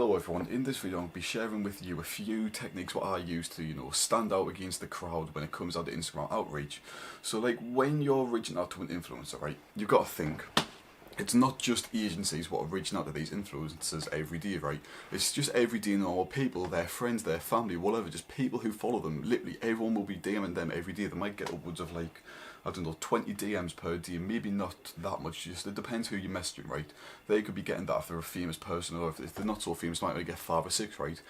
Hello everyone, in this video I'll be sharing with you a few techniques what I use to, stand out against the crowd when it comes out to Instagram outreach. So like when you're reaching out to an influencer, right, you've got to think, it's not just agencies what are reaching out to these influencers every day, right? It's just everyday normal people, their friends, their family, whatever, just people who follow them. Literally everyone will be DMing them every day. They might get upwards of like, I don't know, 20 DMs per day, maybe not that much, just it depends who you're messaging, right? They could be getting that if they're a famous person, or if they're not so famous, might only get 5 or 6, right?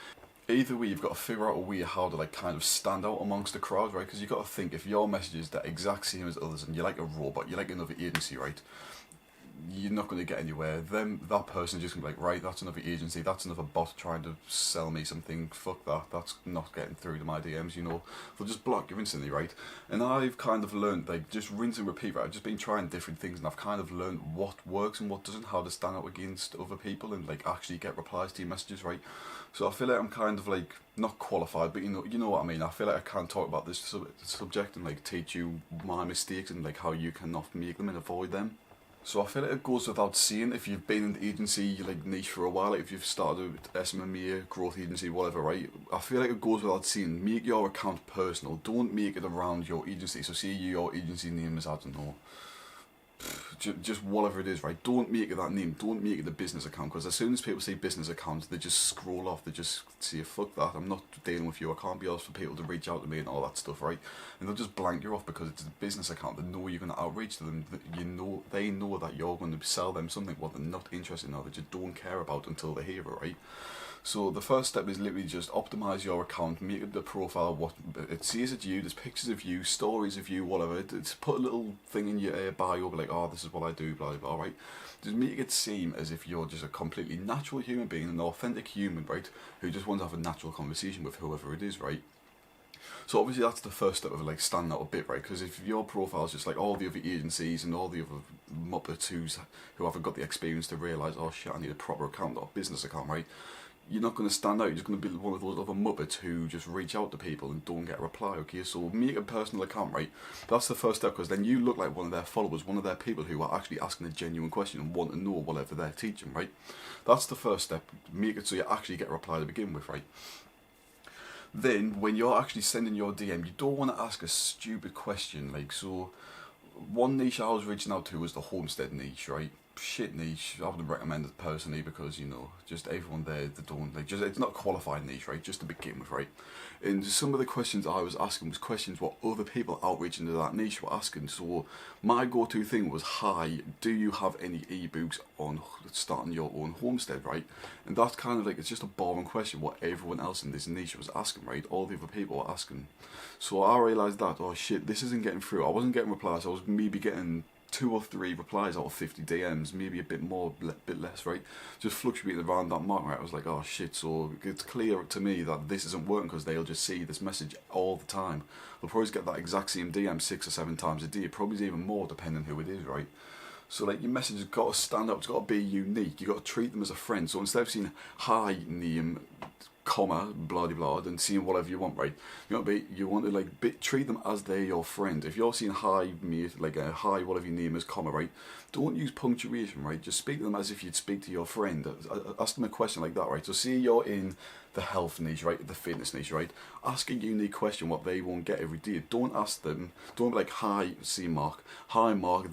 Either way, you've got to figure out a way how to like kind of stand out amongst the crowd, right? Because you've got to think, if your message is the exact same as others and you're like a robot, you're like another agency, right? You're not going to get anywhere. That person just going to be like, right, that's another agency, that's another bot trying to sell me something, fuck that, that's not getting through to my DMs, they'll just block you instantly, right? And I've kind of learned, like, just rinse and repeat, right? I've just been trying different things and I've kind of learned what works and what doesn't, how to stand out against other people and like actually get replies to your messages, right? So I feel like I'm kind of like, not qualified, but you know what I mean. I feel like I can talk about this subject and like teach you my mistakes and like how you can not make them and avoid them. So I feel like it goes without saying, if you've been in the agency like niche for a while, like if you've started a SMMA, growth agency, whatever, right? I feel like it goes without saying, make your account personal. Don't make it around your agency. So say your agency name is, I don't know, just whatever it is, right? Don't make it that name. Don't make it a business account, because as soon as people say business account, they just scroll off. They just say, fuck that, I'm not dealing with you, I can't be asked for people to reach out to me and all that stuff, right? And they'll just blank you off because it's a business account. They know you're going to outreach to them. They know that you're going to sell them something what they're not interested in or they just don't care about until they hear it, right? So the first step is literally just optimize your account, make the profile what it says it's you, there's pictures of you, stories of you, whatever. It's put a little thing in your bio, like, oh, this is what I do, blah, blah, blah, right? Just make it seem as if you're just a completely natural human being, an authentic human, right, who just wants to have a natural conversation with whoever it is, right? So obviously that's the first step of like standing out a bit, right? Because if your profile's just like all the other agencies and all the other muppets who haven't got the experience to realise, oh shit, I need a proper account or business account, right? You're not going to stand out, you're just going to be one of those other muppets who just reach out to people and don't get a reply, okay? So make a personal account, right? That's the first step, because then you look like one of their followers, one of their people who are actually asking a genuine question and want to know whatever they're teaching, right? That's the first step, make it so you actually get a reply to begin with, right? Then, when you're actually sending your DM, you don't want to ask a stupid question, like, so, one niche I was reaching out to was the homestead niche, right? Shit niche, I wouldn't recommend it personally because, just everyone there, they don't, like, just, it's not a qualified niche, right, just to begin with, right? And some of the questions I was asking was questions what other people outreaching to that niche were asking. So my go-to thing was, hi, do you have any ebooks on starting your own homestead, right? And that's kind of like, it's just a boring question what everyone else in this niche was asking, right? All the other people were asking. So I realised that, oh shit, this isn't getting through. I wasn't getting replies, I was maybe getting 2 or 3 replies out of 50 DMs, maybe a bit more, bit less, right? Just fluctuating around that mark, right? I was like, oh shit, so it's clear to me that this isn't working because they'll just see this message all the time. They'll probably get that exact same DM 6 or 7 times a day, probably even more depending who it is, right? So like your message has got to stand up, it's got to be unique, you got to treat them as a friend. So instead of saying hi name, comma, blah blah, and seeing whatever you want, right? You want to like treat them as they're your friend. If you're saying hi mate, like a hi whatever your name is, comma, right? Don't use punctuation, right? Just speak to them as if you'd speak to your friend. Ask them a question like that, right? So see you're in the health niche, right? The fitness niche, right? Ask a unique question what they won't get every day. Don't ask them, don't be like, hi, see Mark. Hi Mark,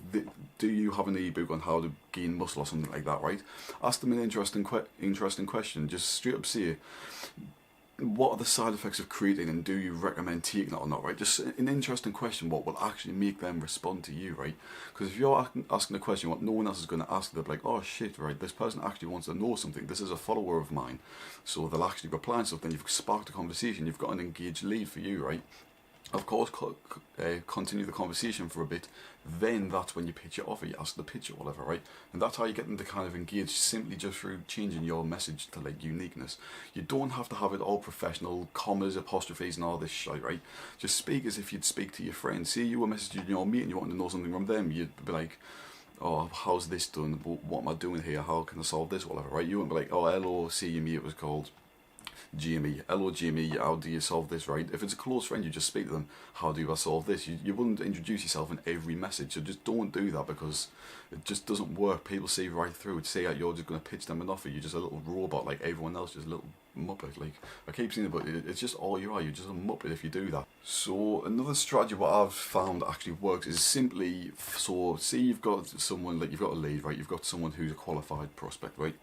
do you have an ebook on how to gain muscle or something like that, right? Ask them an interesting question. Just straight up say, what are the side effects of creatine and do you recommend taking it or not, right? Just an interesting question what will actually make them respond to you, right? Because if you're asking a question what no one else is going to ask, they'll be like, oh shit, right, this person actually wants to know something, this is a follower of mine, so they'll actually reply and stuff. Then you've sparked a conversation, you've got an engaged lead for you, right? Of course, continue the conversation for a bit, then that's when you pitch it offer, you ask the pitch or whatever, right? And that's how you get them to kind of engage, simply just through changing your message to like uniqueness. You don't have to have it all professional, commas, apostrophes and all this shit, right? Just speak as if you'd speak to your friends. See you were messaging your mate and you want to know something from them, you'd be like, oh, how's this done? What am I doing here? How can I solve this? Whatever, right? You wouldn't be like, oh, hello, see your mate was called Jimmy, hello Jimmy, how do you solve this, right? If it's a close friend, you just speak to them, how do I solve this? You wouldn't introduce yourself in every message, so just don't do that, because it just doesn't work. People see right through it, say that you're just going to pitch them an offer, you're just a little robot like everyone else, just a little muppet. Like, I keep saying it, but it's just all you are, you're just a muppet if you do that. So another strategy what I've found actually works is simply, so see you've got someone, like you've got a lead, right? You've got someone who's a qualified prospect, right?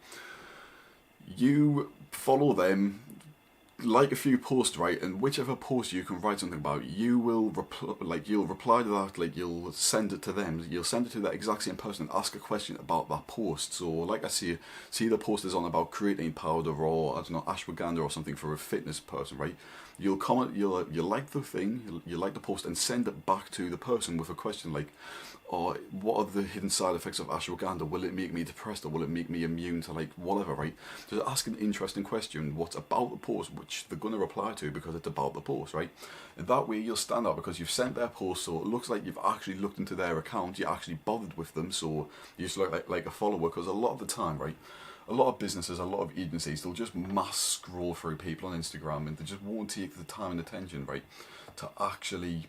You follow them, like a few posts, right, and whichever post you can write something about, you will you'll reply to that, like you'll send it to them, you'll send it to that exact same person and ask a question about that post. So like I see the post is on about creatine powder, or I don't know, ashwagandha or something for a fitness person, right? You'll comment, you'll like the thing, you like the post, and send it back to the person with a question like, or what are the hidden side effects of ashwagandha? Will it make me depressed, or will it make me immune to like whatever, right? Just ask an interesting question, what's about the post, which they're going to reply to because it's about the post, right? And that way you'll stand out because you've sent their post, so it looks like you've actually looked into their account, you actually bothered with them, so you just look like a follower. Because a lot of the time, right, a lot of businesses, a lot of agencies, they'll just mass scroll through people on Instagram, and they just won't take the time and attention, right, to actually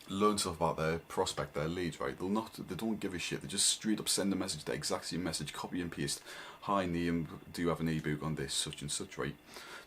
learn stuff about their prospect, their leads, right? They don't give a shit. They just straight up send a message, the exact same message, copy and paste. Hi Liam, do you have an ebook on this, such and such, right?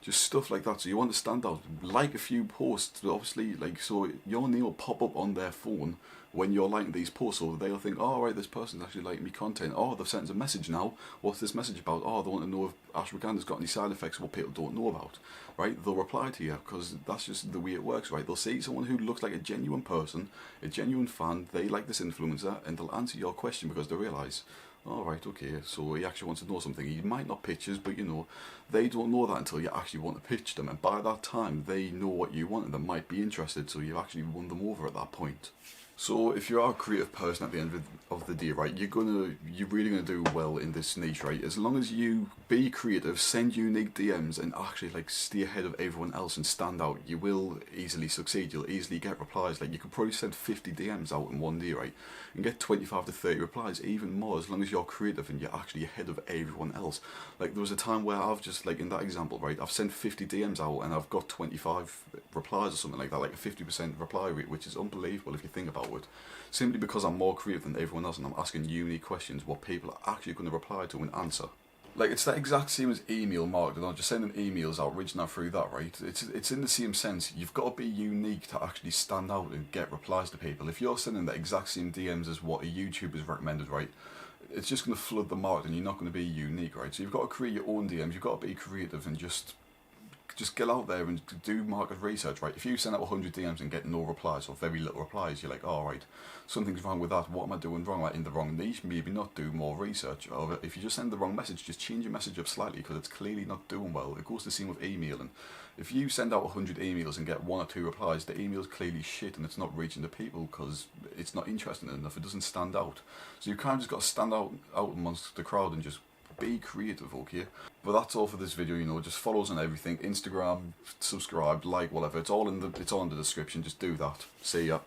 Just stuff like that. So you want to stand out, like a few posts, obviously, like, so your name will pop up on their phone when you're liking these posts, so they'll think, oh right, this person's actually liking me content. Oh, they've sent us a message now. What's this message about? Oh, they want to know if ashwagandha's got any side effects what people don't know about, right? They'll reply to you because that's just the way it works, right? They'll see someone who looks like a genuine person, a genuine fan, they like this influencer, and they'll answer your question because they realise, all right, okay, so he actually wants to know something. He might not pitch us, but you know, they don't know that until you actually want to pitch them, and by that time they know what you want and they might be interested, so you've actually won them over at that point. So if you are a creative person at the end of the day, right, you're really gonna do well in this niche, right? As long as you be creative, send unique DMs, and actually like stay ahead of everyone else and stand out, you will easily succeed. You'll easily get replies. Like you could probably send 50 DMs out in one day, right, and get 25 to 30 replies, even more, as long as you're creative and you're actually ahead of everyone else. Like there was a time where I've just, like in that example, right, I've sent 50 DMs out and I've got 25 replies or something like that, like a 50% reply rate, which is unbelievable if you think about it. Simply because I'm more creative than everyone else and I'm asking unique questions what people are actually going to reply to and answer. Like it's that exact same as email marketing, or just sending emails out, reaching out through that, right? It's in the same sense. You've got to be unique to actually stand out and get replies to people. If you're sending the exact same DMs as what a YouTuber's recommended, right, it's just going to flood the market and you're not going to be unique, right? So you've got to create your own DMs, you've got to be creative and just get out there and do market research, right? If you send out 100 DMs and get no replies or very little replies, you're like, oh, right, something's wrong with that. What am I doing wrong? Like in the wrong niche, maybe not do more research. Or if you just send the wrong message, just change your message up slightly because it's clearly not doing well. It goes the same with emailing. If you send out 100 emails and get 1 or 2 replies, the email's clearly shit and it's not reaching the people because it's not interesting enough. It doesn't stand out. So you kind of just got to stand out amongst the crowd and just be creative, okay? But that's all for this video, you know, just follow us on everything, Instagram, subscribe, like, whatever, it's all in the description, just do that. See ya.